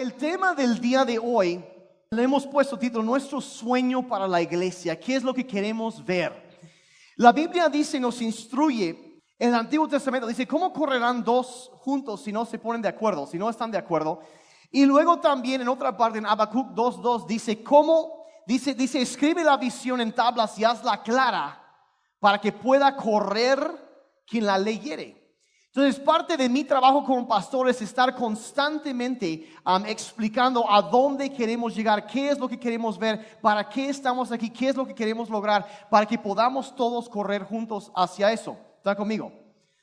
El tema del día de hoy le hemos puesto título: Nuestro sueño para la iglesia. ¿Qué es lo que queremos ver? La Biblia dice, nos instruye en el Antiguo Testamento, dice: ¿cómo correrán dos juntos si no se ponen de acuerdo, si no están de acuerdo? Y luego también en otra parte, en Habacuc 2:2, dice: ¿cómo? Dice, escribe la visión en tablas y hazla clara para que pueda correr quien la leyere. Entonces, parte de mi trabajo como pastor es estar constantemente explicando a dónde queremos llegar, qué es lo que queremos ver, para qué estamos aquí, qué es lo que queremos lograr, para que podamos todos correr juntos hacia eso. ¿Está conmigo?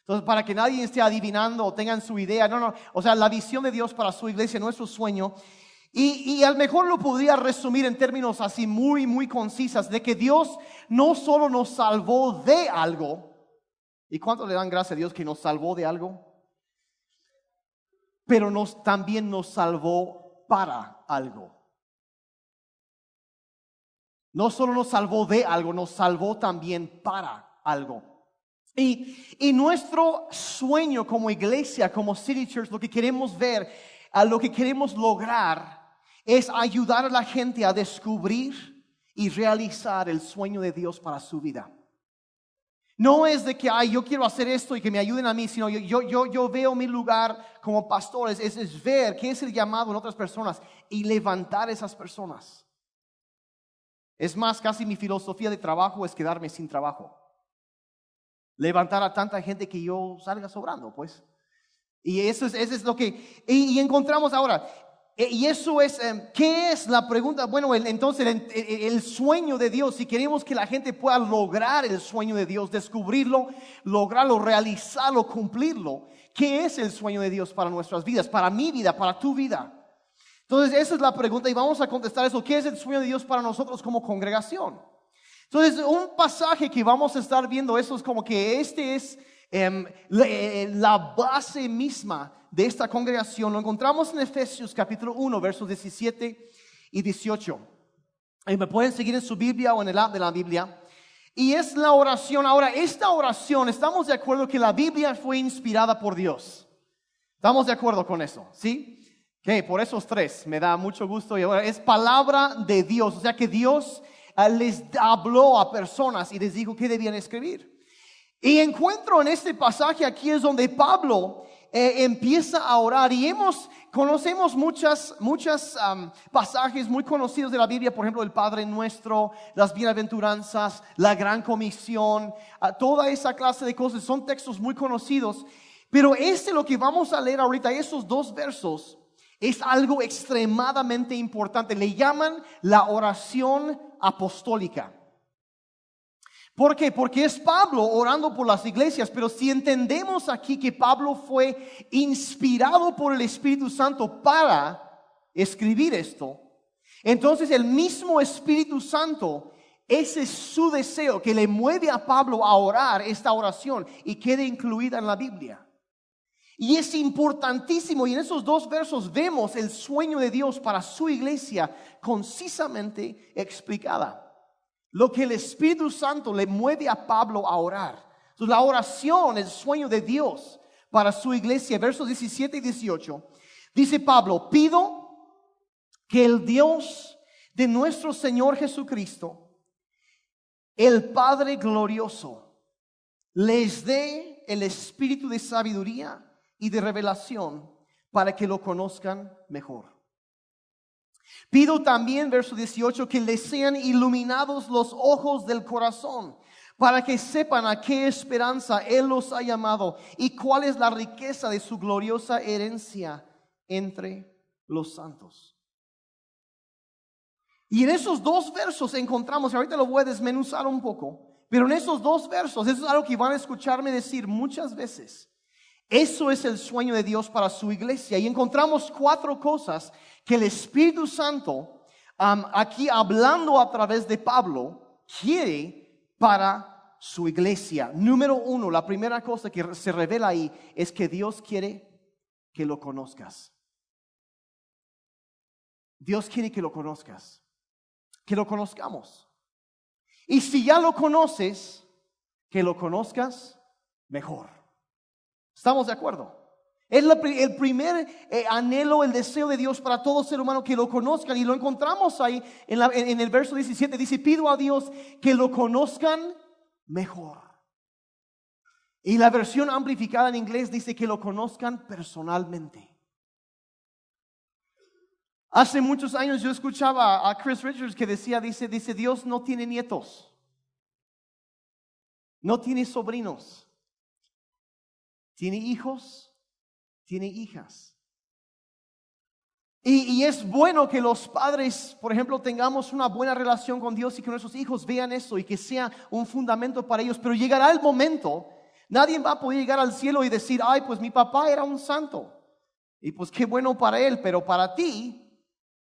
Entonces, para que nadie esté adivinando o tengan su idea. No. O sea, la visión de Dios para su iglesia, nuestro sueño. Y a lo mejor lo podría resumir en términos así muy concisas, de que Dios no solo nos salvó de algo. ¿Y cuánto le dan gracias a Dios que nos salvó de algo? Pero también nos salvó para algo. No solo nos salvó de algo, nos salvó también para algo. Y nuestro sueño como iglesia, como City Church, lo que queremos ver, lo que queremos lograr, es ayudar a la gente a descubrir y realizar el sueño de Dios para su vida. No es de que yo quiero hacer esto y que me ayuden a mí, sino yo veo mi lugar como pastor, es ver qué es el llamado en otras personas y levantar esas personas. Es más, casi mi filosofía de trabajo es quedarme sin trabajo. Levantar a tanta gente que yo salga sobrando, pues. Y eso es lo que... Y encontramos ahora... Y eso es, ¿qué es la pregunta? Bueno, entonces el sueño de Dios, si queremos que la gente pueda lograr el sueño de Dios, descubrirlo, lograrlo, realizarlo, cumplirlo, ¿qué es el sueño de Dios para nuestras vidas, para mi vida, para tu vida? Entonces esa es la pregunta y vamos a contestar eso. ¿Qué es el sueño de Dios para nosotros como congregación? Entonces un pasaje que vamos a estar viendo, eso es como que este es la base misma de esta congregación. Lo encontramos en Efesios capítulo 1 versos 17 y 18. Y me pueden seguir en su Biblia o en el app de la Biblia. Y es la oración. Ahora, esta oración, estamos de acuerdo que la Biblia fue inspirada por Dios. ¿Estamos de acuerdo con eso? ¿Sí? Okay, por esos tres me da mucho gusto. Y ahora es palabra de Dios. O sea que Dios les habló a personas y les dijo qué debían escribir. Y encuentro en este pasaje, aquí es donde Pablo empieza a orar. Y conocemos muchas pasajes muy conocidos de la Biblia. Por ejemplo, el Padre Nuestro, las Bienaventuranzas, la Gran Comisión, toda esa clase de cosas. Son textos muy conocidos. Pero lo que vamos a leer ahorita, esos dos versos, es algo extremadamente importante. Le llaman la oración apostólica. ¿Por qué? Porque es Pablo orando por las iglesias, pero si entendemos aquí que Pablo fue inspirado por el Espíritu Santo para escribir esto, entonces el mismo Espíritu Santo, ese es su deseo que le mueve a Pablo a orar esta oración y quede incluida en la Biblia. Y es importantísimo, y en esos dos versos vemos el sueño de Dios para su iglesia concisamente explicada. Lo que el Espíritu Santo le mueve a Pablo a orar. Entonces, la oración, el sueño de Dios para su iglesia, versos 17 y 18. Dice Pablo: pido que el Dios de nuestro Señor Jesucristo, el Padre glorioso, les dé el espíritu de sabiduría y de revelación para que lo conozcan mejor. Pido también, verso 18, que les sean iluminados los ojos del corazón, para que sepan a qué esperanza Él los ha llamado y cuál es la riqueza de su gloriosa herencia entre los santos. Y en esos dos versos encontramos, ahorita lo voy a desmenuzar un poco, pero en esos dos versos, eso es algo que van a escucharme decir muchas veces. Eso es el sueño de Dios para su iglesia. Y encontramos 4 cosas que el Espíritu Santo, aquí hablando a través de Pablo, quiere para su iglesia. Número 1, la primera cosa que se revela ahí es que Dios quiere que lo conozcas. Dios quiere que lo conozcas, que lo conozcamos. Y si ya lo conoces, que lo conozcas mejor. ¿Estamos de acuerdo? Es el primer anhelo, el deseo de Dios para todo ser humano, que lo conozcan. Y lo encontramos ahí en el verso 17. Dice, pido a Dios que lo conozcan mejor. Y la versión amplificada en inglés dice que lo conozcan personalmente. Hace muchos años yo escuchaba a Chris Richards que dice, Dios no tiene nietos, no tiene sobrinos, tiene hijos, tiene hijas. Y es bueno que los padres, por ejemplo, tengamos una buena relación con Dios y que nuestros hijos vean eso y que sea un fundamento para ellos. Pero llegará el momento, nadie va a poder llegar al cielo y decir, ay, pues mi papá era un santo. Y pues qué bueno para él, pero para ti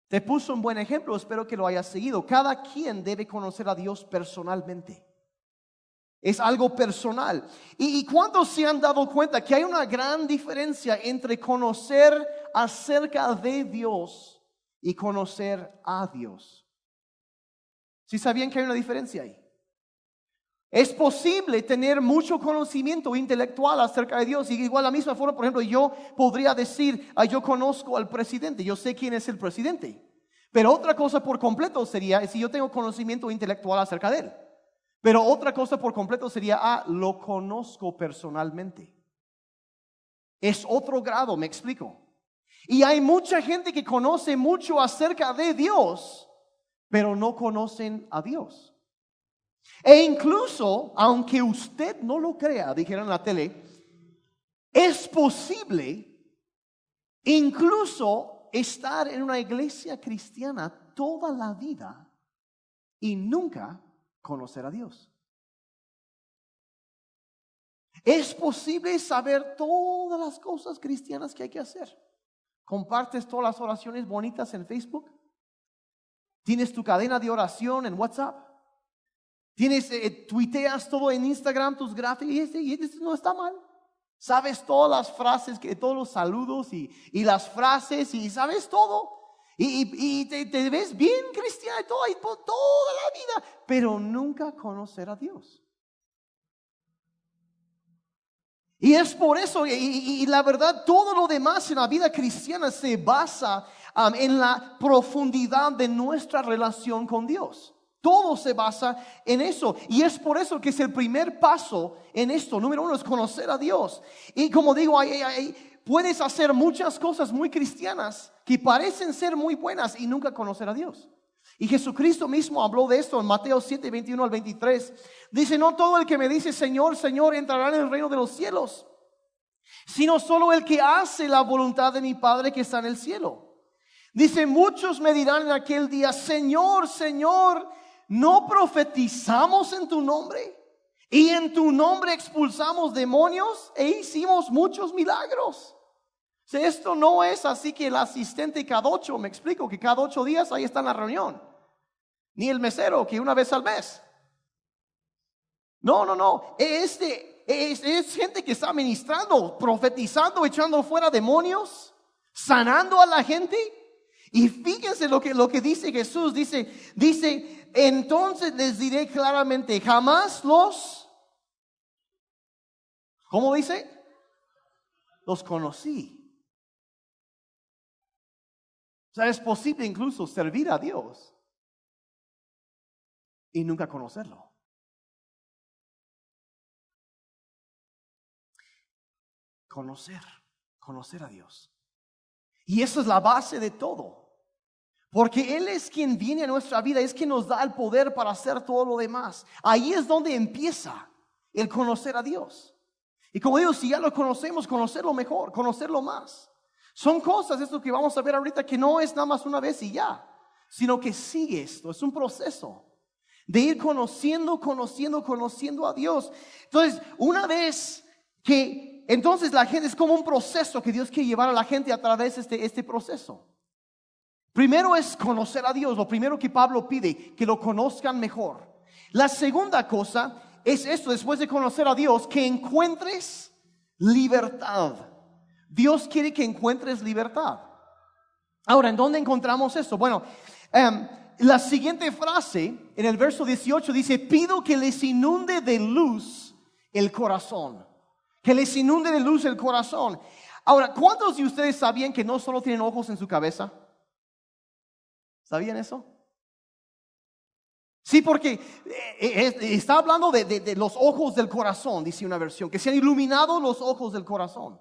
te puso un buen ejemplo, espero que lo hayas seguido. Cada quien debe conocer a Dios personalmente. Es algo personal. ¿Y cuántos se han dado cuenta que hay una gran diferencia entre conocer acerca de Dios y conocer a Dios? ¿Sí sabían que hay una diferencia ahí? Es posible tener mucho conocimiento intelectual acerca de Dios. Y igual de la misma forma, por ejemplo, yo podría decir, yo conozco al presidente, yo sé quién es el presidente. Pero otra cosa por completo sería si yo tengo conocimiento intelectual acerca de él. Pero otra cosa por completo sería, lo conozco personalmente. Es otro grado, me explico. Y hay mucha gente que conoce mucho acerca de Dios, pero no conocen a Dios. E incluso, aunque usted no lo crea, dijeron en la tele, es posible incluso estar en una iglesia cristiana toda la vida y nunca conocer a Dios. Es posible saber todas las cosas cristianas que hay que hacer. Compartes todas las oraciones bonitas en Facebook. Tienes tu cadena de oración en WhatsApp. Tuiteas todo en Instagram, tus gráficos, y no está mal. Sabes todas las frases, todos los saludos y las frases, y sabes todo. Y te ves bien cristiano y todo, y por toda la vida, pero nunca conocer a Dios. Y es por eso, y la verdad, todo lo demás en la vida cristiana se basa en la profundidad de nuestra relación con Dios. Todo se basa en eso. Y es por eso que es el primer paso en esto. Número uno es conocer a Dios. Y como digo, puedes hacer muchas cosas muy cristianas que parecen ser muy buenas y nunca conocer a Dios. Y Jesucristo mismo habló de esto en Mateo 7, 21 al 23. Dice, no todo el que me dice Señor, Señor entrará en el reino de los cielos, sino solo el que hace la voluntad de mi Padre que está en el cielo. Dice, muchos me dirán en aquel día, Señor, Señor, ¿no profetizamos en tu nombre? Y en tu nombre expulsamos demonios e hicimos muchos milagros. Esto no es así que el asistente cada 8, me explico, que cada 8 días ahí está en la reunión. Ni el mesero que una vez al mes. No. Es gente que está ministrando, profetizando, echando fuera demonios, sanando a la gente. Y fíjense lo que dice Jesús. Dice, entonces les diré claramente, jamás ¿cómo dice? Los conocí. O sea, es posible incluso servir a Dios y nunca conocerlo. Conocer a Dios. Y eso es la base de todo. Porque Él es quien viene a nuestra vida, es quien nos da el poder para hacer todo lo demás. Ahí es donde empieza el conocer a Dios. Y como digo, si ya lo conocemos, conocerlo mejor, conocerlo más. Son cosas, esto que vamos a ver ahorita, que no es nada más una vez y ya, sino que sigue esto, es un proceso de ir conociendo a Dios. Entonces, una vez que, entonces la gente es como un proceso que Dios quiere llevar a la gente a través de este proceso. Primero es conocer a Dios, lo primero que Pablo pide, que lo conozcan mejor. La segunda cosa es esto, después de conocer a Dios, que encuentres libertad. Dios quiere que encuentres libertad. Ahora, ¿en dónde encontramos esto? Bueno, la siguiente frase en el verso 18 dice, pido que les inunde de luz el corazón. Que les inunde de luz el corazón. Ahora, ¿cuántos de ustedes sabían que no solo tienen ojos en su cabeza? ¿Sabían eso? Sí, porque está hablando de los ojos del corazón, dice una versión, que se han iluminado los ojos del corazón.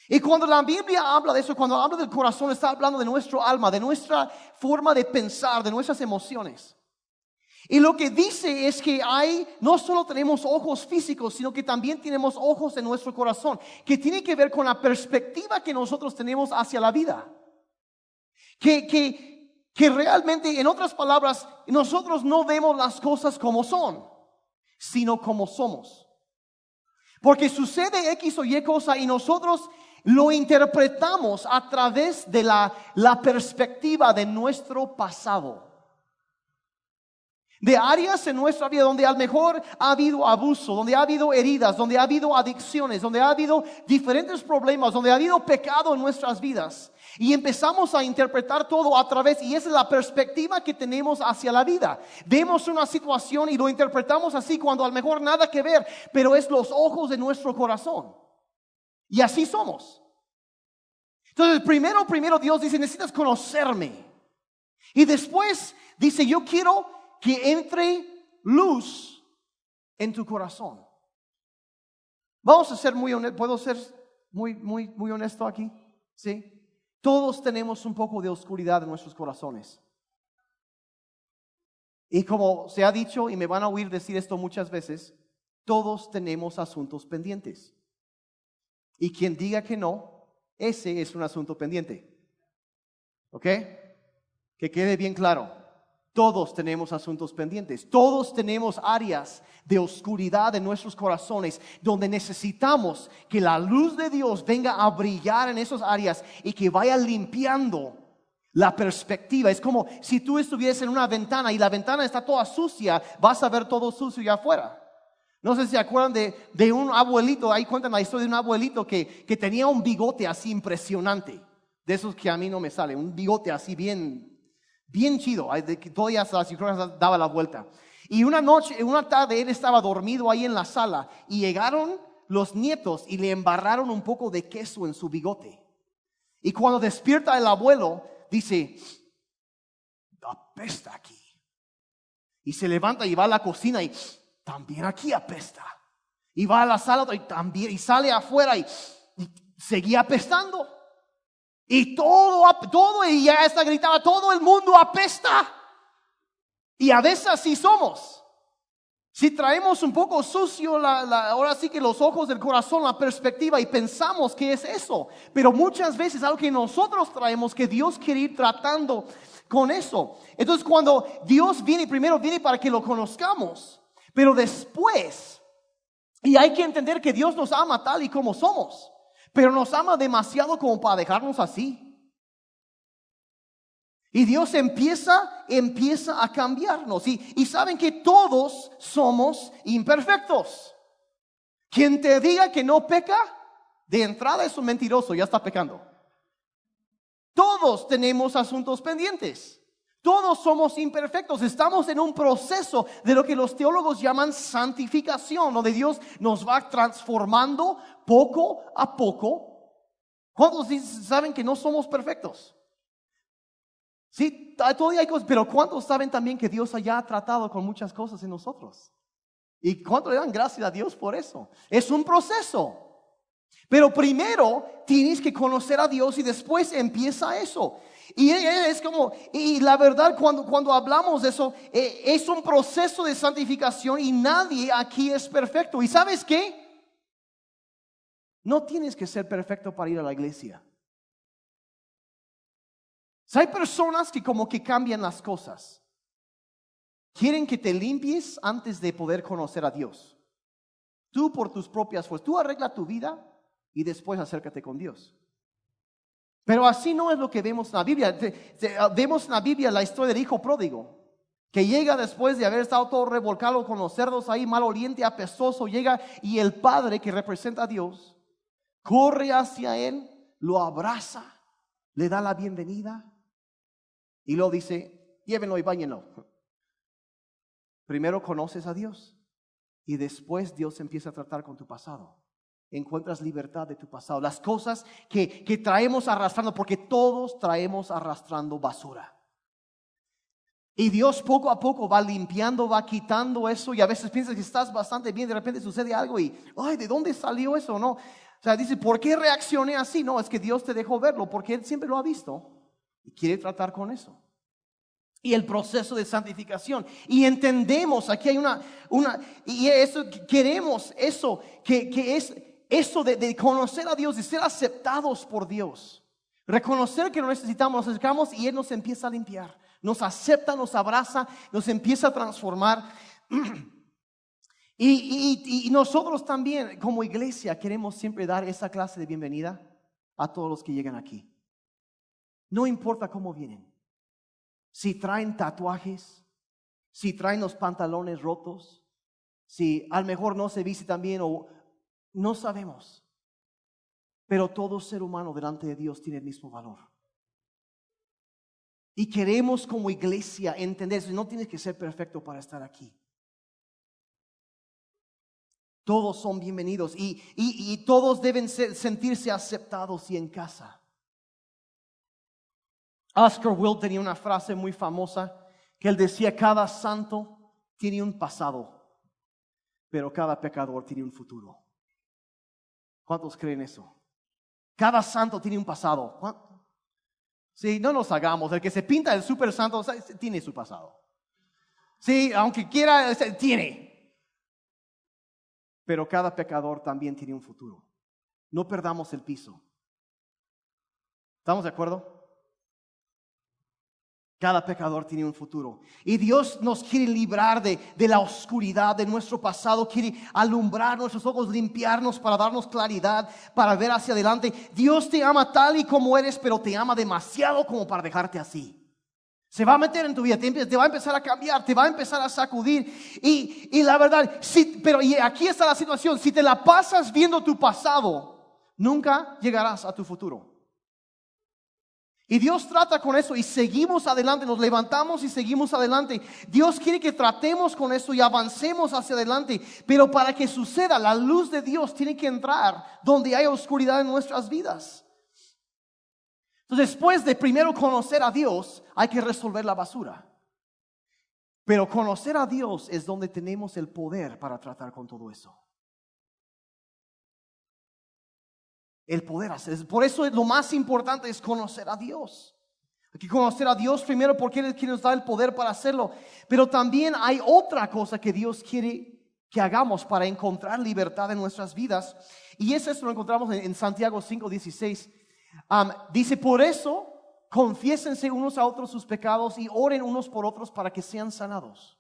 Y cuando la Biblia habla de eso, cuando habla del corazón, está hablando de nuestro alma, de nuestra forma de pensar, de nuestras emociones. Y lo que dice es que no solo tenemos ojos físicos, sino que también tenemos ojos en nuestro corazón, que tiene que ver con la perspectiva que nosotros tenemos hacia la vida. Que realmente, en otras palabras, nosotros no vemos las cosas como son, sino como somos. Porque sucede X o Y cosa y nosotros lo interpretamos a través de la perspectiva de nuestro pasado. De áreas en nuestra vida donde a lo mejor ha habido abuso, donde ha habido heridas, donde ha habido adicciones, donde ha habido diferentes problemas, donde ha habido pecado en nuestras vidas. Y empezamos a interpretar todo a través, y esa es la perspectiva que tenemos hacia la vida. Vemos una situación y lo interpretamos así cuando a lo mejor nada que ver, pero es los ojos de nuestro corazón. Y así somos. Entonces, primero Dios dice, necesitas conocerme. Y después dice, yo quiero que entre luz en tu corazón. Vamos a ser muy honestos. ¿Puedo ser muy honesto aquí? ¿Sí? Todos tenemos un poco de oscuridad en nuestros corazones. Y como se ha dicho, y me van a oír decir esto muchas veces, todos tenemos asuntos pendientes. Y quien diga que no, ese es un asunto pendiente. ¿Ok? Que quede bien claro. Todos tenemos asuntos pendientes. Todos tenemos áreas de oscuridad en nuestros corazones donde necesitamos que la luz de Dios venga a brillar en esas áreas y que vaya limpiando la perspectiva. Es como si tú estuvieras en una ventana y la ventana está toda sucia, vas a ver todo sucio allá afuera. No sé si se acuerdan de un abuelito, ahí cuentan la historia de un abuelito que tenía un bigote así impresionante. De esos que a mí no me sale, un bigote así bien chido, que todavía las ciclones daba la vuelta. Y una tarde él estaba dormido ahí en la sala y llegaron los nietos y le embarraron un poco de queso en su bigote. Y cuando despierta el abuelo, dice, apesta aquí. Y se levanta y va a la cocina y también aquí apesta. Y va a la sala y también, y sale afuera y seguía apestando. Y todo, y ya está gritaba, todo el mundo apesta. Y a veces así somos. Si traemos un poco sucio, ahora sí que los ojos del corazón, la perspectiva, y pensamos que es eso. Pero muchas veces algo que nosotros traemos, que Dios quiere ir tratando con eso. Entonces cuando Dios viene, primero viene para que lo conozcamos. Pero después, y hay que entender que Dios nos ama tal y como somos. Pero nos ama demasiado como para dejarnos así. Y Dios empieza a cambiarnos. Y saben que todos somos imperfectos. Quien te diga que no peca, de entrada es un mentiroso, ya está pecando. Todos tenemos asuntos pendientes. Todos somos imperfectos. Estamos en un proceso de lo que los teólogos llaman santificación, donde Dios nos va transformando poco a poco. ¿Cuántos saben que no somos perfectos? Sí, todavía hay cosas, pero ¿cuántos saben también que Dios ya ha tratado con muchas cosas en nosotros? ¿Y cuánto le dan gracias a Dios por eso? Es un proceso. Pero primero tienes que conocer a Dios y después empieza eso. Y es como, y la verdad cuando hablamos de eso, es un proceso de santificación y nadie aquí es perfecto. ¿Y sabes qué? No tienes que ser perfecto para ir a la iglesia. Hay personas que como que cambian las cosas. Quieren que te limpies antes de poder conocer a Dios. Tú por tus propias fuerzas, tú arregla tu vida y después acércate con Dios. Pero así no es lo que vemos en la Biblia. Vemos en la Biblia la historia del hijo pródigo, que llega después de haber estado todo revolcado con los cerdos ahí, maloliente, apestoso, llega y el padre que representa a Dios corre hacia él, lo abraza, le da la bienvenida y luego dice, llévenlo y báñenlo. Primero conoces a Dios y después Dios empieza a tratar con tu pasado. encuentras libertad de tu pasado. Las cosas que traemos arrastrando, porque todos traemos arrastrando basura. Y Dios poco a poco va limpiando, va quitando eso, y a veces piensas que estás bastante bien, de repente sucede algo y, ay, ¿de dónde salió eso? No, o sea, dice, ¿por qué reaccioné así? No, es que Dios te dejó verlo, porque Él siempre lo ha visto y quiere tratar con eso. Y el proceso de santificación, y entendemos, aquí hay y eso, queremos eso, que es eso de conocer a Dios, de ser aceptados por Dios, reconocer que lo necesitamos, nos acercamos y Él nos empieza a limpiar. Nos acepta, nos abraza, nos empieza a transformar. Y nosotros también, como iglesia, queremos siempre dar esa clase de bienvenida a todos los que llegan aquí. No importa cómo vienen. Si traen tatuajes, si traen los pantalones rotos, si a lo mejor no se viste tan bien o no sabemos. Pero todo ser humano delante de Dios tiene el mismo valor. Y queremos como iglesia entender eso. No tienes que ser perfecto para estar aquí. Todos son bienvenidos y todos deben sentirse aceptados y en casa. Oscar Wilde tenía una frase muy famosa que él decía: cada santo tiene un pasado, pero cada pecador tiene un futuro. ¿Cuántos creen eso? Cada santo tiene un pasado. ¿Cuántos? Sí, no nos hagamos. El que se pinta el super santo tiene su pasado. Sí, aunque quiera, tiene. Pero cada pecador también tiene un futuro. No perdamos el piso. ¿Estamos de acuerdo? Cada pecador tiene un futuro. Y Dios nos quiere librar de la oscuridad de nuestro pasado. Quiere alumbrar nuestros ojos, limpiarnos para darnos claridad, para ver hacia adelante. Dios te ama tal y como eres, pero te ama demasiado como para dejarte así. Se va a meter en tu vida, te va a empezar a cambiar, te va a empezar a sacudir. Y la verdad, y aquí está la situación. Si te la pasas viendo tu pasado, nunca llegarás a tu futuro. Y Dios trata con eso y seguimos adelante, nos levantamos y seguimos adelante. Dios quiere que tratemos con eso y avancemos hacia adelante. Pero para que suceda, la luz de Dios tiene que entrar donde hay oscuridad en nuestras vidas. Entonces, después de primero conocer a Dios, hay que resolver la basura. Pero conocer a Dios es donde tenemos el poder para tratar con todo eso. El poder hacer. Por eso lo más importante es conocer a Dios. Hay que conocer a Dios primero porque Él quiere nos dar el poder para hacerlo. Pero también hay otra cosa que Dios quiere que hagamos para encontrar libertad en nuestras vidas. Y eso lo encontramos en Santiago 5:16. Dice, por eso confiésense unos a otros sus pecados y oren unos por otros para que sean sanados.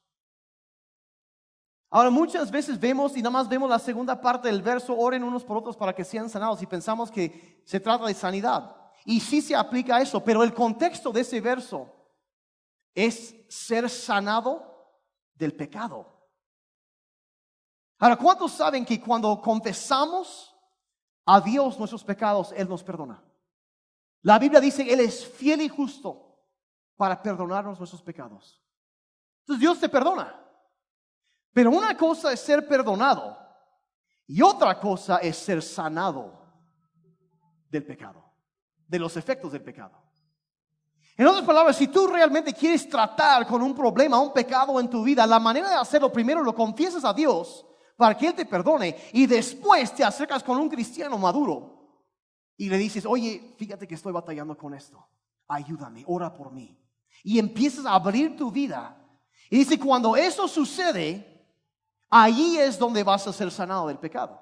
Ahora muchas veces vemos y nada más vemos la segunda parte del verso, oren unos por otros para que sean sanados, y pensamos que se trata de sanidad. Y sí se aplica a eso, pero el contexto de ese verso es ser sanado del pecado. Ahora, ¿cuántos saben que cuando confesamos a Dios nuestros pecados, Él nos perdona? La Biblia dice, Él es fiel y justo para perdonarnos nuestros pecados. Entonces Dios te perdona. Pero una cosa es ser perdonado y otra cosa es ser sanado del pecado, de los efectos del pecado. En otras palabras, si tú realmente quieres tratar con un problema, un pecado en tu vida, la manera de hacerlo, primero lo confiesas a Dios para que Él te perdone y después te acercas con un cristiano maduro y le dices, oye, fíjate que estoy batallando con esto, ayúdame, ora por mí. Y empiezas a abrir tu vida. Y dice, cuando eso sucede, ahí es donde vas a ser sanado del pecado.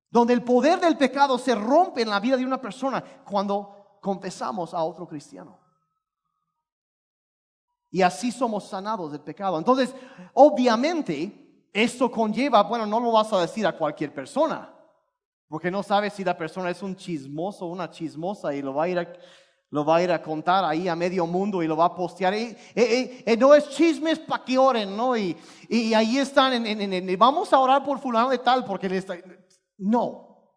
Donde el poder del pecado se rompe en la vida de una persona cuando confesamos a otro cristiano. Y así somos sanados del pecado. Entonces, obviamente, esto conlleva, bueno, no lo vas a decir a cualquier persona, porque no sabes si la persona es un chismoso o una chismosa y lo va a ir a contar ahí a medio mundo y lo va a postear. No es chismes para que oren, ¿no? Y ahí están, vamos a orar por fulano de tal porque le está... No.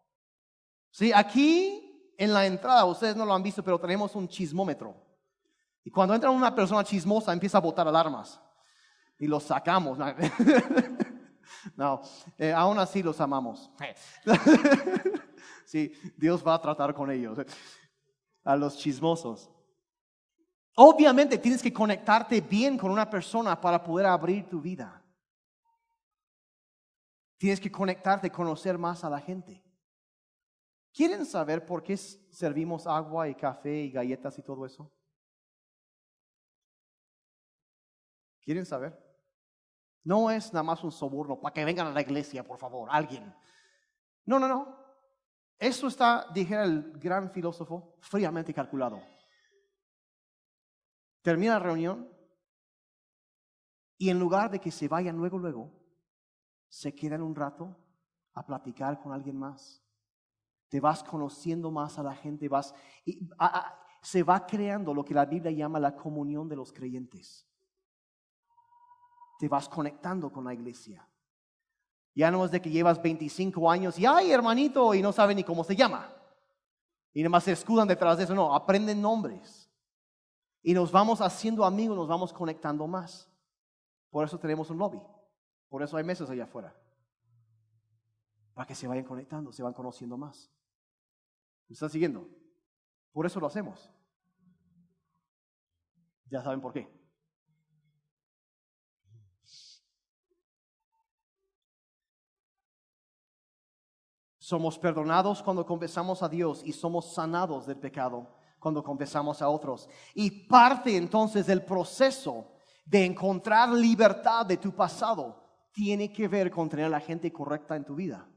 Sí, aquí en la entrada, ustedes no lo han visto, pero tenemos un chismómetro. Y cuando entra una persona chismosa, empieza a botar alarmas. Y lo sacamos. No, aún así los amamos. Sí, Dios va a tratar con ellos. A los chismosos. Obviamente tienes que conectarte bien con una persona para poder abrir tu vida. Tienes que conectarte, conocer más a la gente. ¿Quieren saber por qué servimos agua y café y galletas y todo eso? ¿Quieren saber? No es nada más un soborno para que vengan a la iglesia, por favor, alguien. No. Eso está, dijera el gran filósofo, fríamente calculado. Termina la reunión y en lugar de que se vayan luego, se quedan un rato a platicar con alguien más. Te vas conociendo más a la gente, se va creando lo que la Biblia llama la comunión de los creyentes. Te vas conectando con la iglesia. Ya no es de que llevas 25 años y ¡ay, hermanito! Y no saben ni cómo se llama. Y nada más se escudan detrás de eso. No, aprenden nombres. Y nos vamos haciendo amigos, nos vamos conectando más. Por eso tenemos un lobby. Por eso hay mesas allá afuera. Para que se vayan conectando, se van conociendo más. ¿Me están siguiendo? Por eso lo hacemos. Ya saben por qué. Somos perdonados cuando confesamos a Dios y somos sanados del pecado cuando confesamos a otros. Y parte entonces del proceso de encontrar libertad de tu pasado tiene que ver con tener a la gente correcta en tu vida.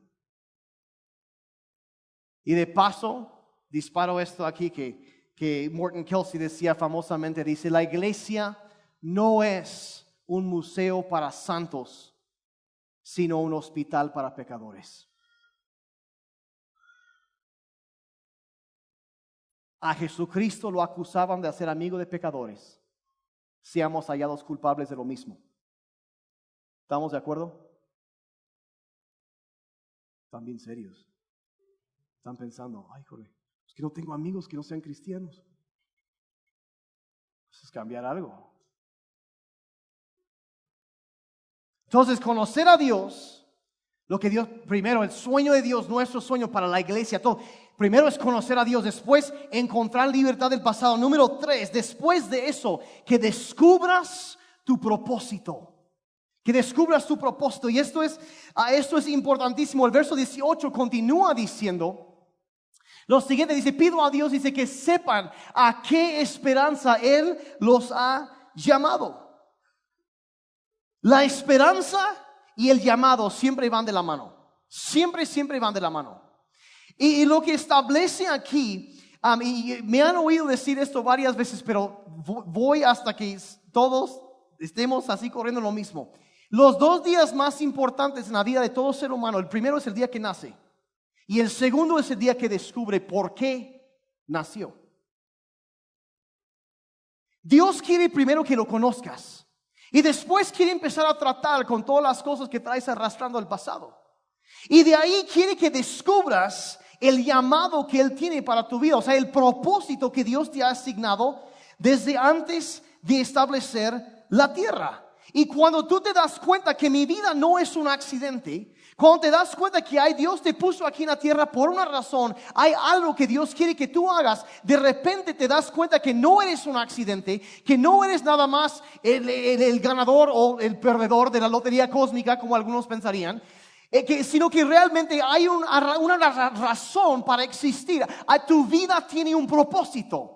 Y de paso, disparo esto aquí que Morton Kelsey decía famosamente, dice, la iglesia no es un museo para santos, sino un hospital para pecadores. A Jesucristo lo acusaban de ser amigo de pecadores. Seamos hallados culpables de lo mismo. ¿Estamos de acuerdo? Están bien serios. Están pensando, ay, joder, es que no tengo amigos que no sean cristianos. Pues es cambiar algo. Entonces, conocer a Dios, lo que Dios, primero, el sueño de Dios, nuestro sueño para la iglesia, todo. Primero es conocer a Dios, después encontrar libertad del pasado. Número 3, después de eso, que descubras tu propósito. Que descubras tu propósito. Y esto es importantísimo. El verso 18 continúa diciendo lo siguiente, dice, pido a Dios, dice, que sepan a qué esperanza Él los ha llamado. La esperanza y el llamado siempre van de la mano. Siempre van de la mano. Y lo que establece aquí, y me han oído decir esto varias veces, pero voy hasta que todos estemos así corriendo lo mismo. Los 2 días más importantes en la vida de todo ser humano, el primero es el día que nace y el segundo es el día que descubre por qué nació. Dios quiere primero que lo conozcas y después quiere empezar a tratar con todas las cosas que traes arrastrando del pasado. Y de ahí quiere que descubras el llamado que Él tiene para tu vida, o sea, el propósito que Dios te ha asignado desde antes de establecer la tierra. Y cuando tú te das cuenta que mi vida no es un accidente, cuando te das cuenta que Dios te puso aquí en la tierra por una razón, hay algo que Dios quiere que tú hagas, de repente te das cuenta que no eres un accidente, que no eres nada más el ganador o el perdedor de la lotería cósmica, como algunos pensarían, sino que realmente hay una razón para existir. Tu vida tiene un propósito.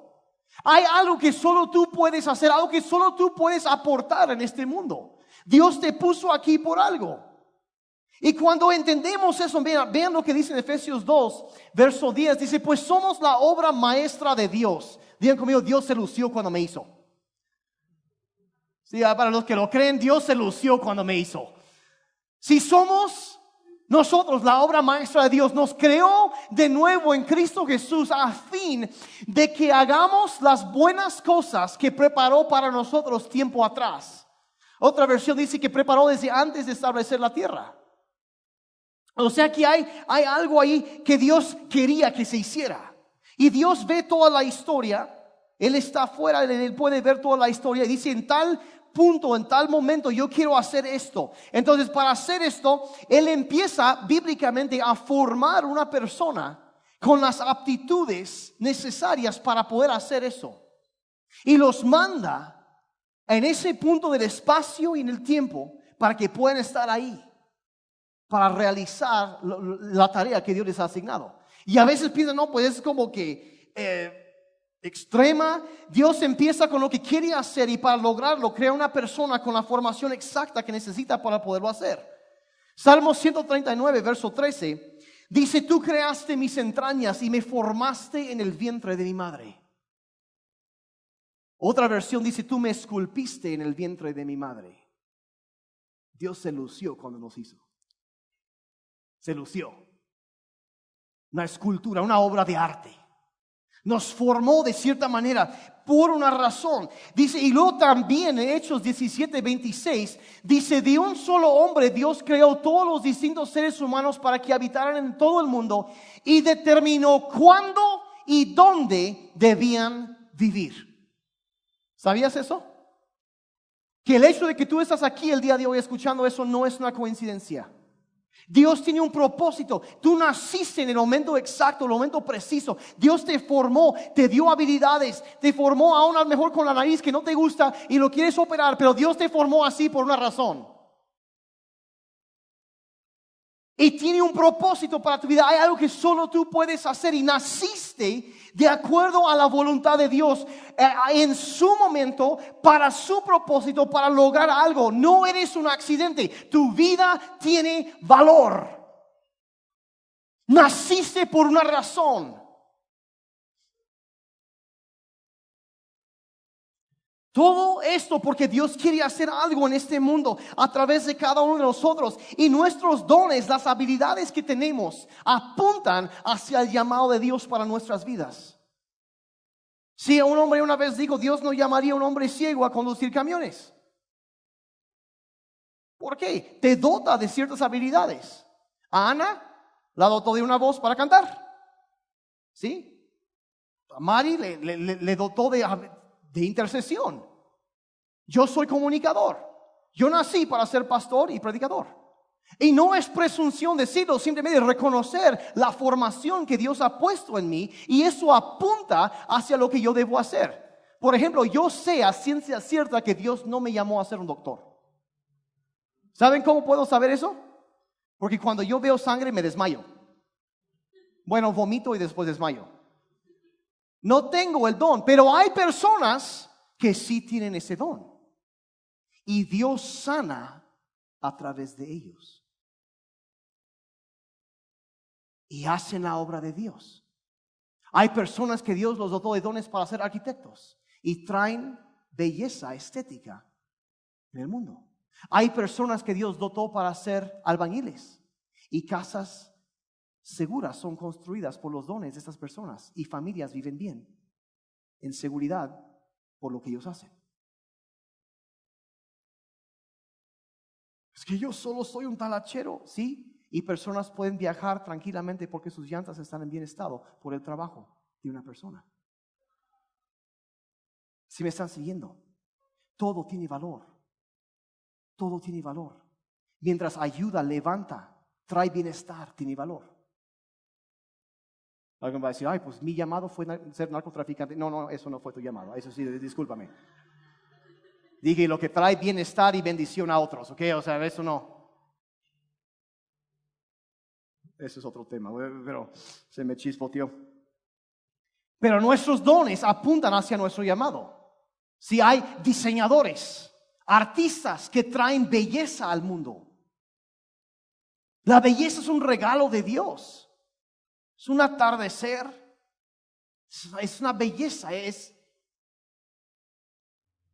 Hay algo que solo tú puedes hacer, algo que solo tú puedes aportar en este mundo. Dios te puso aquí por algo. Y cuando entendemos eso, vean lo que dice en Efesios 2, verso 10, dice, pues somos la obra maestra de Dios. Digan conmigo, Dios se lució cuando me hizo. Sí, para los que lo creen, Dios se lució cuando me hizo. Si somos nosotros la obra maestra de Dios, nos creó de nuevo en Cristo Jesús a fin de que hagamos las buenas cosas que preparó para nosotros tiempo atrás. Otra versión dice que preparó desde antes de establecer la tierra. O sea que hay algo ahí que Dios quería que se hiciera. Y Dios ve toda la historia. Él está afuera, Él puede ver toda la historia. Y dice, en tal punto, en tal momento, yo quiero hacer esto. Entonces, para hacer esto, Él empieza bíblicamente a formar una persona con las aptitudes necesarias para poder hacer eso. Y los manda en ese punto del espacio y en el tiempo para que puedan estar ahí, para realizar la tarea que Dios les ha asignado. Y a veces piensan, no, pues es como que extrema. Dios empieza con lo que quiere hacer y para lograrlo crea una persona con la formación exacta que necesita para poderlo hacer. Salmo 139, verso 13, dice: tú creaste mis entrañas y me formaste en el vientre de mi madre. Otra versión dice: tú me esculpiste en el vientre de mi madre. Dios se lució cuando nos hizo. Se lució. Una escultura, una obra de arte. Nos formó de cierta manera por una razón. Dice, y luego también en Hechos 17:26 dice: de un solo hombre Dios creó todos los distintos seres humanos para que habitaran en todo el mundo y determinó cuándo y dónde debían vivir. ¿Sabías eso? Que el hecho de que tú estás aquí el día de hoy escuchando eso no es una coincidencia. Dios tiene un propósito. Tú naciste en el momento exacto, el momento preciso. Dios te formó, te dio habilidades, te formó aún a lo mejor con la nariz que no te gusta y lo quieres operar, pero Dios te formó así por una razón. Y tiene un propósito para tu vida. Hay algo que solo tú puedes hacer y naciste de acuerdo a la voluntad de Dios en su momento, para su propósito, para lograr algo. No eres un accidente. Tu vida tiene valor. Naciste por una razón. Todo esto porque Dios quiere hacer algo en este mundo a través de cada uno de nosotros. Y nuestros dones, las habilidades que tenemos, apuntan hacia el llamado de Dios para nuestras vidas. Si un hombre una vez dijo: Dios no llamaría a un hombre ciego a conducir camiones. ¿Por qué? Te dota de ciertas habilidades. A Ana la dotó de una voz para cantar. ¿Sí? A Mari le dotó de intercesión. Yo soy comunicador. Yo nací para ser pastor y predicador. Y no es presunción decirlo, simplemente reconocer la formación que Dios ha puesto en mí, y eso apunta hacia lo que yo debo hacer. Por ejemplo, yo sé a ciencia cierta que Dios no me llamó a ser un doctor. ¿Saben cómo puedo saber eso? Porque cuando yo veo sangre me desmayo. Bueno, vomito y después desmayo. No tengo el don, pero hay personas que sí tienen ese don. Y Dios sana a través de ellos. Y hacen la obra de Dios. Hay personas que Dios los dotó de dones para ser arquitectos y traen belleza estética en el mundo. Hay personas que Dios dotó para ser albañiles y casas seguras son construidas por los dones de estas personas y familias viven bien en seguridad por lo que ellos hacen. Es que yo solo soy un talachero, ¿sí? Y personas pueden viajar tranquilamente porque sus llantas están en bien estado por el trabajo de una persona. Si me están siguiendo, todo tiene valor. Todo tiene valor. Mientras ayuda, levanta, trae bienestar, tiene valor. Alguien va a decir: ay, pues mi llamado fue ser narcotraficante. No, eso no fue tu llamado. Eso sí, discúlpame. Dije lo que trae bienestar y bendición a otros, ¿ok? O sea, eso no. Ese es otro tema, pero se me chispoteó. Pero nuestros dones apuntan hacia nuestro llamado. Si hay diseñadores, artistas que traen belleza al mundo. La belleza es un regalo de Dios. Es un atardecer. Es una belleza.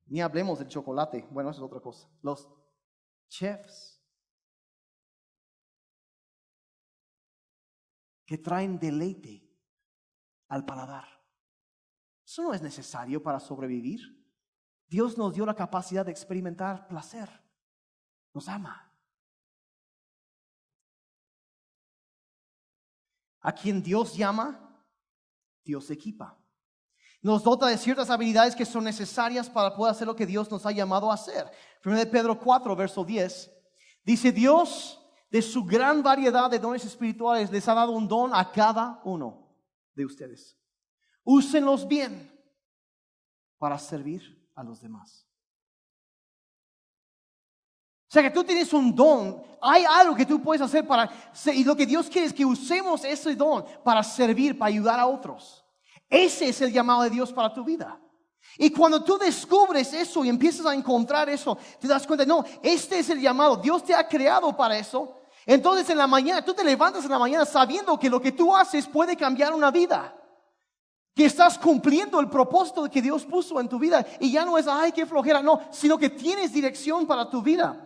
Ni hablemos del chocolate. Bueno, eso es otra cosa. Los chefs que traen deleite al paladar. Eso no es necesario para sobrevivir. Dios nos dio la capacidad de experimentar placer. Nos ama. A quien Dios llama, Dios equipa. nos dota de ciertas habilidades que son necesarias para poder hacer lo que Dios nos ha llamado a hacer. 1 Pedro 4, verso 10, dice: Dios, de su gran variedad de dones espirituales, les ha dado un don a cada uno de ustedes. Úsenlos bien para servir a los demás. O sea que tú tienes un don, hay algo que tú puedes hacer y lo que Dios quiere es que usemos ese don para servir, para ayudar a otros. Ese es el llamado de Dios para tu vida. Y cuando tú descubres eso y empiezas a encontrar eso, te das cuenta, no, este es el llamado, Dios te ha creado para eso. Entonces en la mañana, tú te levantas en la mañana sabiendo que lo que tú haces puede cambiar una vida. Que estás cumpliendo el propósito que Dios puso en tu vida. Y ya no es, ay, qué flojera, no, sino que tienes dirección para tu vida.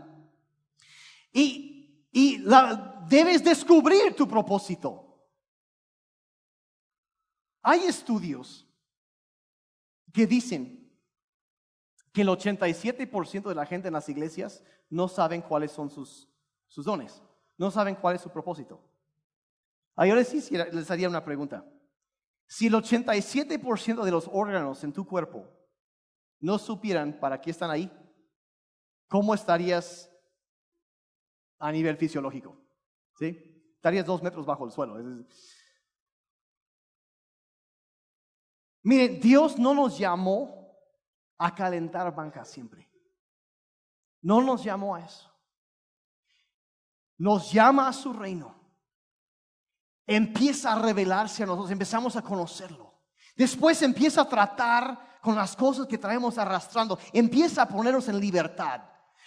Debes descubrir tu propósito. Hay estudios que dicen que el 87% de la gente en las iglesias no saben cuáles son sus dones. No saben cuál es su propósito. Ahora sí les haría una pregunta. Si el 87% de los órganos en tu cuerpo no supieran para qué están ahí, ¿cómo estarías a nivel fisiológico? ¿Sí? Estarías 2 metros bajo el suelo. Miren, Dios no nos llamó a calentar bancas siempre. No nos llamó a eso. Nos llama a su reino. Empieza a revelarse a nosotros, empezamos a conocerlo. Después empieza a tratar con las cosas que traemos arrastrando. Empieza a ponernos en libertad.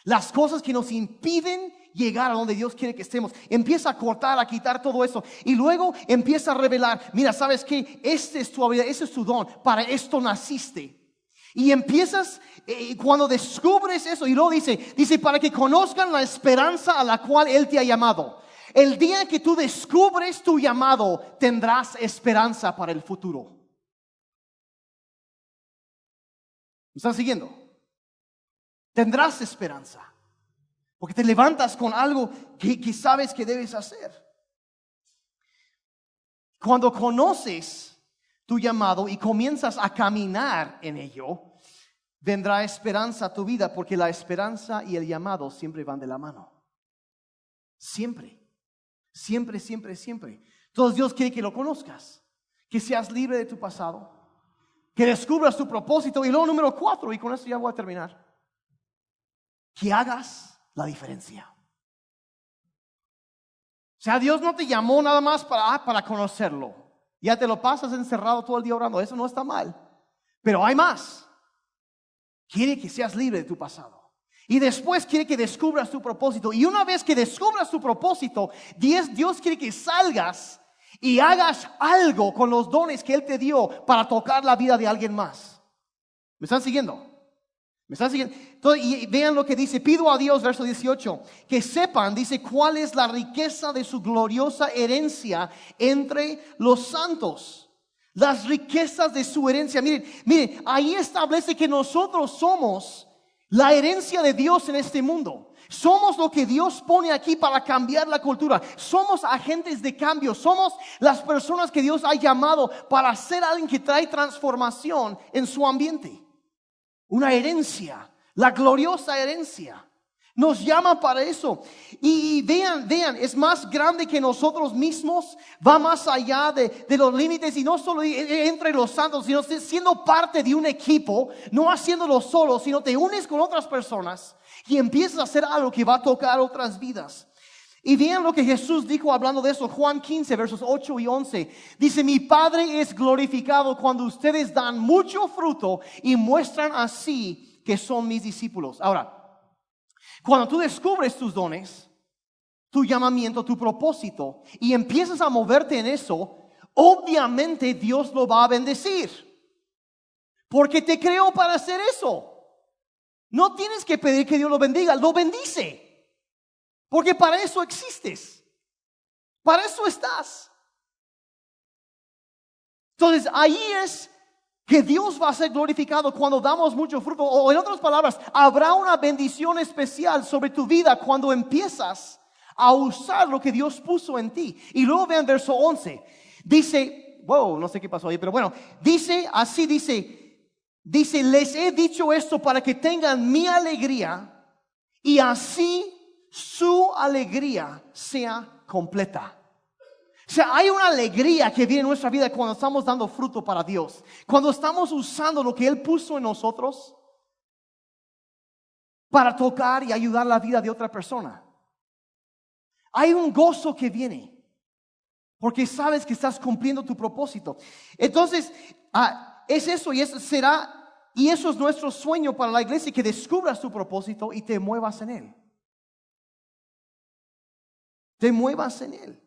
Las cosas que nos impiden llegar a donde Dios quiere que estemos. Empieza a cortar, a quitar todo eso. Y luego empieza a revelar, mira, ¿sabes qué? Esta es tu habilidad, ese es tu don. Para esto naciste. Y empiezas, cuando descubres eso, y luego dice, para que conozcan la esperanza a la cual Él te ha llamado. El día que tú descubres tu llamado, tendrás esperanza para el futuro. ¿Me están siguiendo? Tendrás esperanza. Porque te levantas con algo que sabes que debes hacer. Cuando conoces tu llamado y comienzas a caminar en ello, vendrá esperanza a tu vida, porque la esperanza y el llamado siempre van de la mano. Siempre. Siempre, siempre, siempre. Entonces Dios quiere que lo conozcas, que seas libre de tu pasado, que descubras tu propósito. Y luego número 4, y con esto ya voy a terminar, que hagas la diferencia. O sea, Dios no te llamó nada más para conocerlo. Ya te lo pasas encerrado todo el día orando. Eso no está mal, pero hay más. Quiere que seas libre de tu pasado. Y después quiere que descubras tu propósito. Y una vez que descubras tu propósito, Dios quiere que salgas y hagas algo con los dones que Él te dio para tocar la vida de alguien más. ¿Me están siguiendo? ¿Me están siguiendo? Entonces, y vean lo que dice: pido a Dios, verso 18, que sepan, dice, cuál es la riqueza de su gloriosa herencia entre los santos. Las riquezas de su herencia. Miren, ahí establece que nosotros somos la herencia de Dios en este mundo. Somos lo que Dios pone aquí para cambiar la cultura. Somos agentes de cambio. Somos las personas que Dios ha llamado para ser alguien que trae transformación en su ambiente. Una herencia, la gloriosa herencia. Nos llama para eso. Y vean, es más grande que nosotros mismos. Va más allá de los límites, y no solo entre los santos, sino siendo parte de un equipo. No haciéndolo solo, sino te unes con otras personas y empiezas a hacer algo que va a tocar otras vidas. Y vean lo que Jesús dijo hablando de eso. Juan 15, versos 8 y 11. Dice: mi Padre es glorificado cuando ustedes dan mucho fruto y muestran así que son mis discípulos. Ahora, cuando tú descubres tus dones, tu llamamiento, tu propósito, y empiezas a moverte en eso, obviamente Dios lo va a bendecir. Porque te creó para hacer eso. No tienes que pedir que Dios lo bendiga, lo bendice. Porque para eso existes. Para eso estás. Entonces ahí es que Dios va a ser glorificado cuando damos mucho fruto. O en otras palabras, habrá una bendición especial sobre tu vida cuando empiezas a usar lo que Dios puso en ti. Y luego vean verso 11. Dice: wow, no sé qué pasó ahí, pero bueno, dice, así dice, les he dicho esto para que tengan mi alegría y así su alegría sea completa. O sea, hay una alegría que viene en nuestra vida cuando estamos dando fruto para Dios. Cuando estamos usando lo que Él puso en nosotros para tocar y ayudar la vida de otra persona. Hay un gozo que viene. Porque sabes que estás cumpliendo tu propósito. Entonces, es eso y eso será, y eso es nuestro sueño para la iglesia, que descubras tu propósito y te muevas en él. Te muevas en él.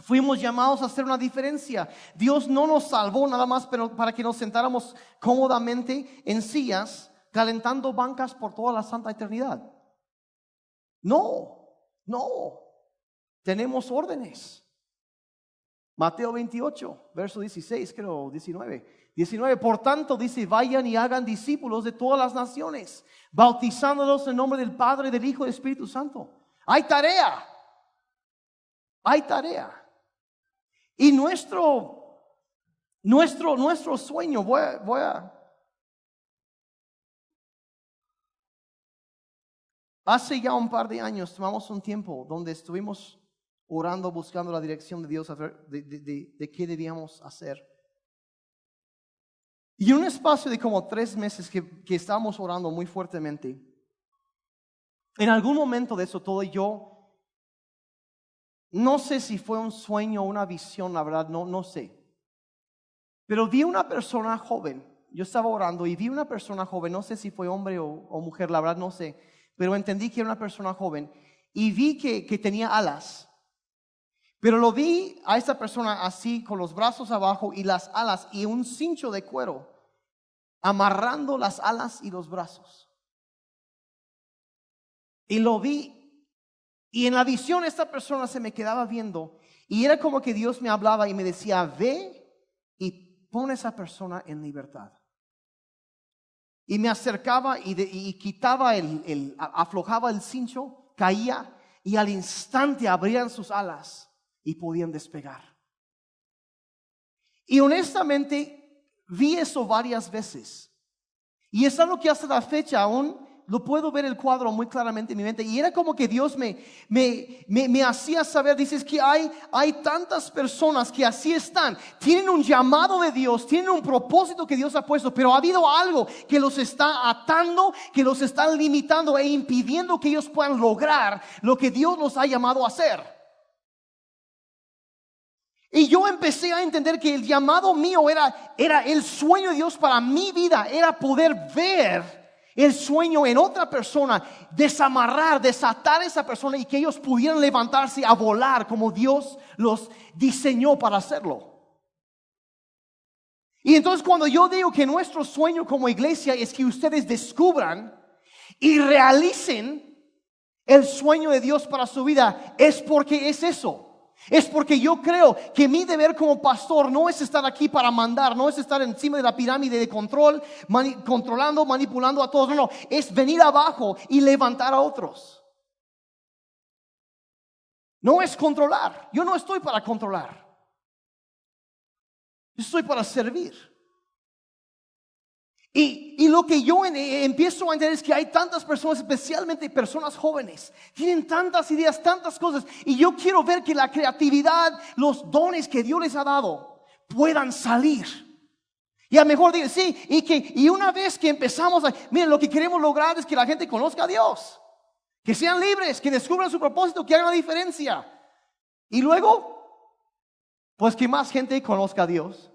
Fuimos llamados a hacer una diferencia. Dios no nos salvó nada más pero para que nos sentáramos cómodamente en sillas, calentando bancas por toda la santa eternidad. No. Tenemos órdenes. Mateo 28, verso 16, creo, 19. Por tanto, dice, vayan y hagan discípulos de todas las naciones, bautizándolos en nombre del Padre, del Hijo y del Espíritu Santo. Hay tarea. Y nuestro sueño, hace ya un par de años tomamos un tiempo donde estuvimos orando, buscando la dirección de Dios de qué debíamos hacer. Y en un espacio de como 3 meses que estábamos orando muy fuertemente, en algún momento de eso todo, yo no sé si fue un sueño o una visión, la verdad, no sé. Pero vi una persona joven. Yo estaba orando y vi una persona joven, no sé si fue hombre o mujer, la verdad no sé, pero entendí que era una persona joven y vi que tenía alas. Pero lo vi a esta persona así, con los brazos abajo y las alas y un cincho de cuero, amarrando las alas y los brazos. Y lo vi, y en la visión esta persona se me quedaba viendo, y era como que Dios me hablaba y me decía, ve y pon a esa persona en libertad. Y me acercaba y quitaba aflojaba el cincho, caía, y al instante abrían sus alas y podían despegar. Y honestamente vi eso varias veces. Y es algo que hasta la fecha aún lo puedo ver el cuadro muy claramente en mi mente. Y era como que Dios me hacía saber, dices que hay tantas personas que así están. Tienen un llamado de Dios, tienen un propósito que Dios ha puesto, pero ha habido algo que los está atando, que los está limitando e impidiendo que ellos puedan lograr lo que Dios los ha llamado a hacer. Y yo empecé a entender que el llamado mío era el sueño de Dios para mi vida, era poder ver el sueño en otra persona, desamarrar, desatar a esa persona y que ellos pudieran levantarse a volar como Dios los diseñó para hacerlo. Y entonces cuando yo digo que nuestro sueño como iglesia es que ustedes descubran y realicen el sueño de Dios para su vida, es porque es eso. Es porque yo creo que mi deber como pastor no es estar aquí para mandar, no es estar encima de la pirámide de control, controlando, manipulando a todos. No, es venir abajo y levantar a otros. No es controlar. Yo no estoy para controlar. Yo estoy para servir. Y lo que yo empiezo a entender es que hay tantas personas, especialmente personas jóvenes, tienen tantas ideas, tantas cosas, y yo quiero ver que la creatividad, los dones que Dios les ha dado puedan salir. Y a lo mejor digan, sí, y una vez que empezamos miren, lo que queremos lograr es que la gente conozca a Dios, que sean libres, que descubran su propósito, que hagan la diferencia. Y luego, pues que más gente conozca a Dios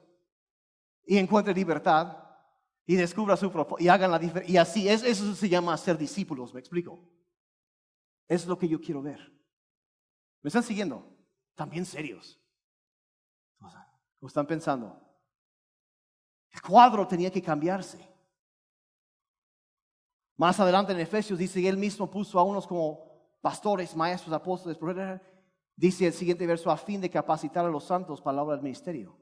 y encuentre libertad y descubra su propósito y hagan la diferencia. Y así eso se llama ser discípulos, ¿me explico? Eso es lo que yo quiero ver. ¿Me están siguiendo? Están bien serios. ¿O están pensando? El cuadro tenía que cambiarse. Más adelante en Efesios dice, él mismo puso a unos como pastores, maestros, apóstoles, profetas. Dice el siguiente verso, a fin de capacitar a los santos para la obra del ministerio.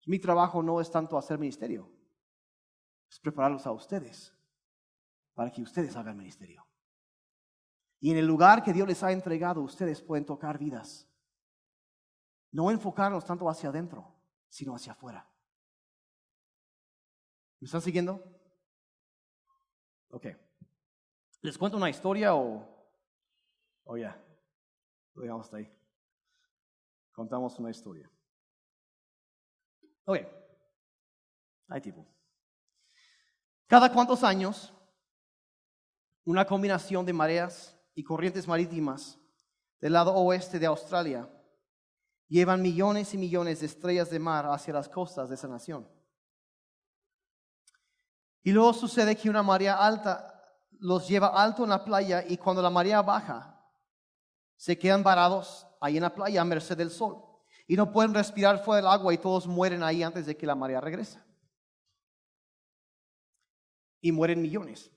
Mi trabajo no es tanto hacer ministerio, es prepararlos a ustedes para que ustedes hagan ministerio. Y en el lugar que Dios les ha entregado, ustedes pueden tocar vidas. No enfocarnos tanto hacia adentro, sino hacia afuera. ¿Me están siguiendo? Ok. ¿Les cuento una historia o ya? Lo dejamos hasta ahí. Contamos una historia. Ok. Hay tipo. Cada cuántos años, una combinación de mareas y corrientes marítimas del lado oeste de Australia llevan millones y millones de estrellas de mar hacia las costas de esa nación. Y luego sucede que una marea alta los lleva alto en la playa, y cuando la marea baja, se quedan varados ahí en la playa a merced del sol. Y no pueden respirar fuera del agua y todos mueren ahí antes de que la marea regrese. Y mueren millones.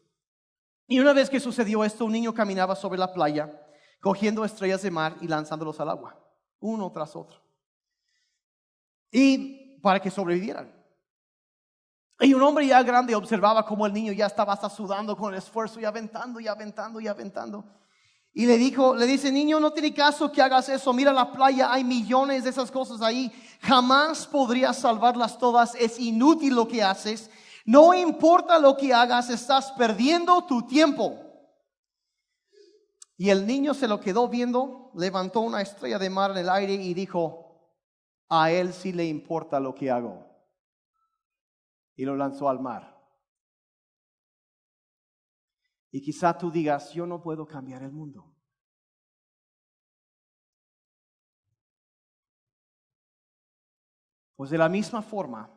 Y una vez que sucedió esto, un niño caminaba sobre la playa, cogiendo estrellas de mar y lanzándolos al agua, uno tras otro. Y para que sobrevivieran. Y un hombre ya grande observaba cómo el niño ya estaba hasta sudando con el esfuerzo y aventando y aventando y aventando. Y le dice, niño, no tiene caso que hagas eso. Mira la playa, hay millones de esas cosas ahí. Jamás podrías salvarlas todas. Es inútil lo que haces. No importa lo que hagas, estás perdiendo tu tiempo. Y el niño se lo quedó viendo, levantó una estrella de mar en el aire y dijo, a él sí le importa lo que hago. Y lo lanzó al mar. Y quizá tú digas, yo no puedo cambiar el mundo. Pues de la misma forma,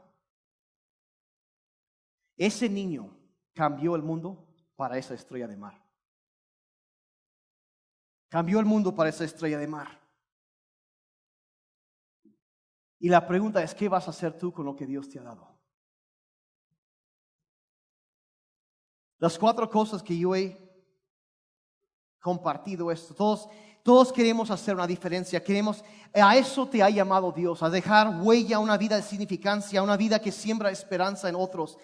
ese niño cambió el mundo para esa estrella de mar. Cambió el mundo para esa estrella de mar. Y la pregunta es, ¿qué vas a hacer tú con lo que Dios te ha dado? Las 4 cosas que yo he compartido esto, todos queremos hacer una diferencia, a eso te ha llamado Dios, a dejar huella, una vida de significancia, una vida que siembra esperanza en otros.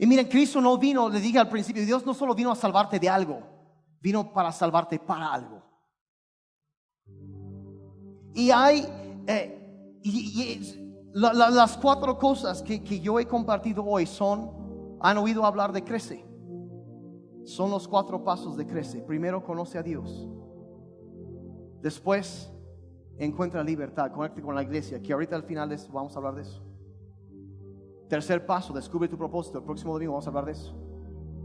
Y miren, Cristo no vino, le dije al principio, Dios no solo vino a salvarte de algo, vino para salvarte para algo. Y hay las 4 cosas que yo he compartido hoy han oído hablar de Crece. Son los 4 pasos de Crece. Primero, conoce a Dios. Después, encuentra libertad. Conecte con la iglesia, que ahorita al final vamos a hablar de eso. Tercer paso, descubre tu propósito. El próximo domingo vamos a hablar de eso.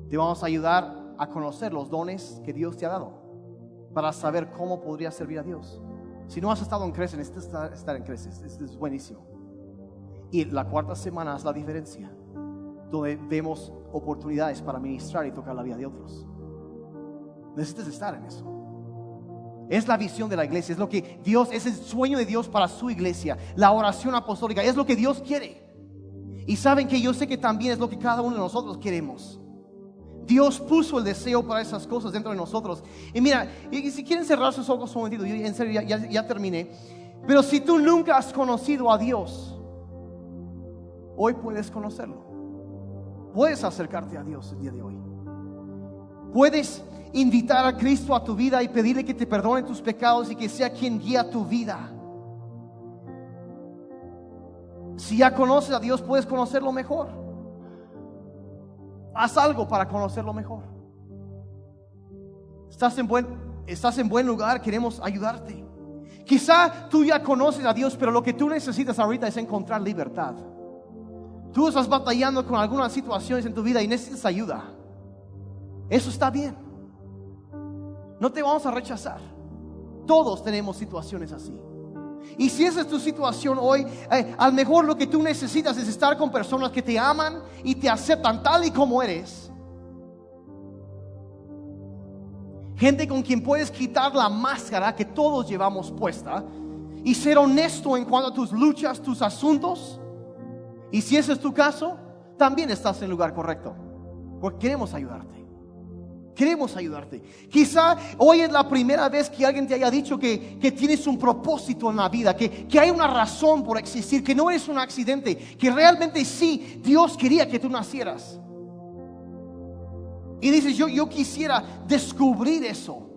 Te vamos a ayudar a conocer los dones que Dios te ha dado, para saber cómo podrías servir a Dios. Si no has estado en Crece, necesitas estar en Crece. Esto es buenísimo. Y la 4ª semana es la diferencia, donde vemos oportunidades para ministrar y tocar la vida de otros. Necesitas estar en eso. Es la visión de la iglesia, es lo que Dios, es el sueño de Dios para su iglesia, la oración apostólica, es lo que Dios quiere. Y saben que yo sé que también es lo que cada uno de nosotros queremos. Dios puso el deseo para esas cosas dentro de nosotros. Y mira, y si quieren cerrar sus ojos un momentito, yo en serio ya terminé. Pero si tú nunca has conocido a Dios, hoy puedes conocerlo. Puedes acercarte a Dios el día de hoy. Puedes invitar a Cristo a tu vida y pedirle que te perdone tus pecados y que sea quien guía tu vida. Si ya conoces a Dios, puedes conocerlo mejor. Haz algo para conocerlo mejor. Estás en buen lugar, queremos ayudarte. Quizá tú ya conoces a Dios, pero lo que tú necesitas ahorita es encontrar libertad. Tú estás batallando con algunas situaciones en tu vida y necesitas ayuda. Eso está bien. No te vamos a rechazar. Todos tenemos situaciones así. Y si esa es tu situación hoy, a lo mejor lo que tú necesitas es estar con personas que te aman y te aceptan tal y como eres. Gente con quien puedes quitar la máscara que todos llevamos puesta y ser honesto en cuanto a tus luchas, tus asuntos. Y si ese es tu caso, también estás en el lugar correcto, porque queremos ayudarte. Queremos ayudarte. Quizá hoy es la primera vez que alguien te haya dicho que tienes un propósito en la vida, que hay una razón por existir, que no eres un accidente, que realmente sí, Dios quería que tú nacieras. Y dices, yo quisiera descubrir eso.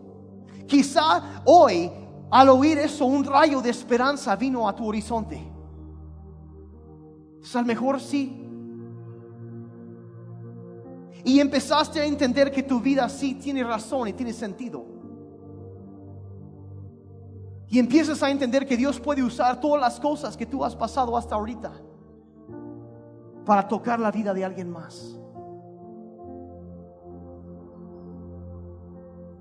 Quizá hoy al oír eso, un rayo de esperanza vino a tu horizonte. Entonces, a lo mejor sí. Y empezaste a entender que tu vida sí tiene razón y tiene sentido. Y empiezas a entender que Dios puede usar todas las cosas que tú has pasado hasta ahorita para tocar la vida de alguien más.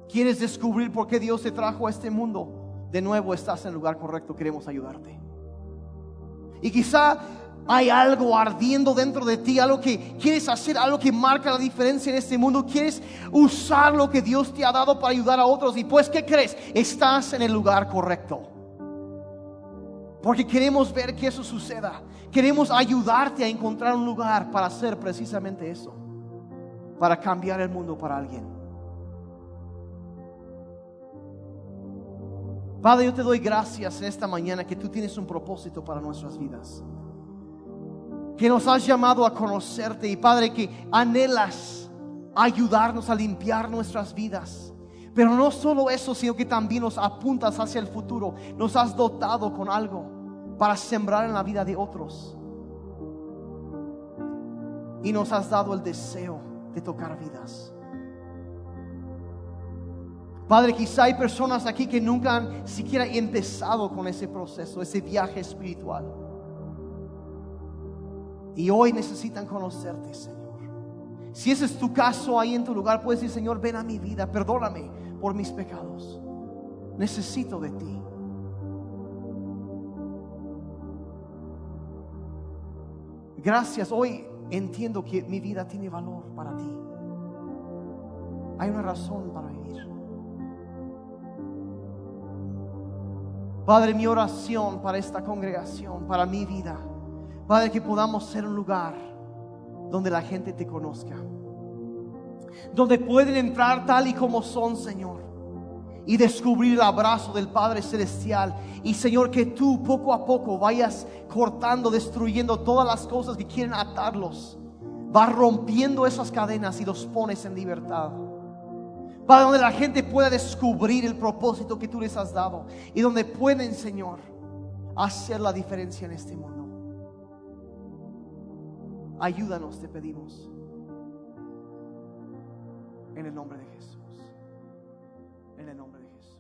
¿Quieres descubrir por qué Dios te trajo a este mundo? De nuevo, estás en el lugar correcto, queremos ayudarte. Y quizá hay algo ardiendo dentro de ti, algo que quieres hacer, algo que marca la diferencia en este mundo. Quieres usar lo que Dios te ha dado para ayudar a otros. Y pues, ¿qué crees? Estás en el lugar correcto. Porque queremos ver que eso suceda. Queremos ayudarte a encontrar un lugar para hacer precisamente eso. Para cambiar el mundo para alguien. Padre, yo te doy gracias en esta mañana que tú tienes un propósito para nuestras vidas. Que nos has llamado a conocerte y Padre, que anhelas ayudarnos a limpiar nuestras vidas. Pero no solo eso, sino que también nos apuntas hacia el futuro. Nos has dotado con algo para sembrar en la vida de otros. Y nos has dado el deseo de tocar vidas. Padre, quizá hay personas aquí que nunca han siquiera empezado con ese proceso, ese viaje espiritual. Y hoy necesitan conocerte, Señor. Si ese es tu caso, ahí en tu lugar puedes decir: Señor, ven a mi vida, perdóname por mis pecados. Necesito de ti. Gracias, hoy entiendo que mi vida tiene valor para ti. Hay una razón para vivir. Padre, mi oración para esta congregación, para mi vida, Padre, que podamos ser un lugar donde la gente te conozca, donde pueden entrar tal y como son, Señor, y descubrir el abrazo del Padre Celestial. Y Señor, que tú poco a poco vayas cortando, destruyendo todas las cosas que quieren atarlos. Vas rompiendo esas cadenas y los pones en libertad. Para donde la gente pueda descubrir el propósito que tú les has dado. Y donde pueden, Señor, hacer la diferencia en este mundo. Ayúdanos, te pedimos. En el nombre de Jesús. En el nombre de Jesús.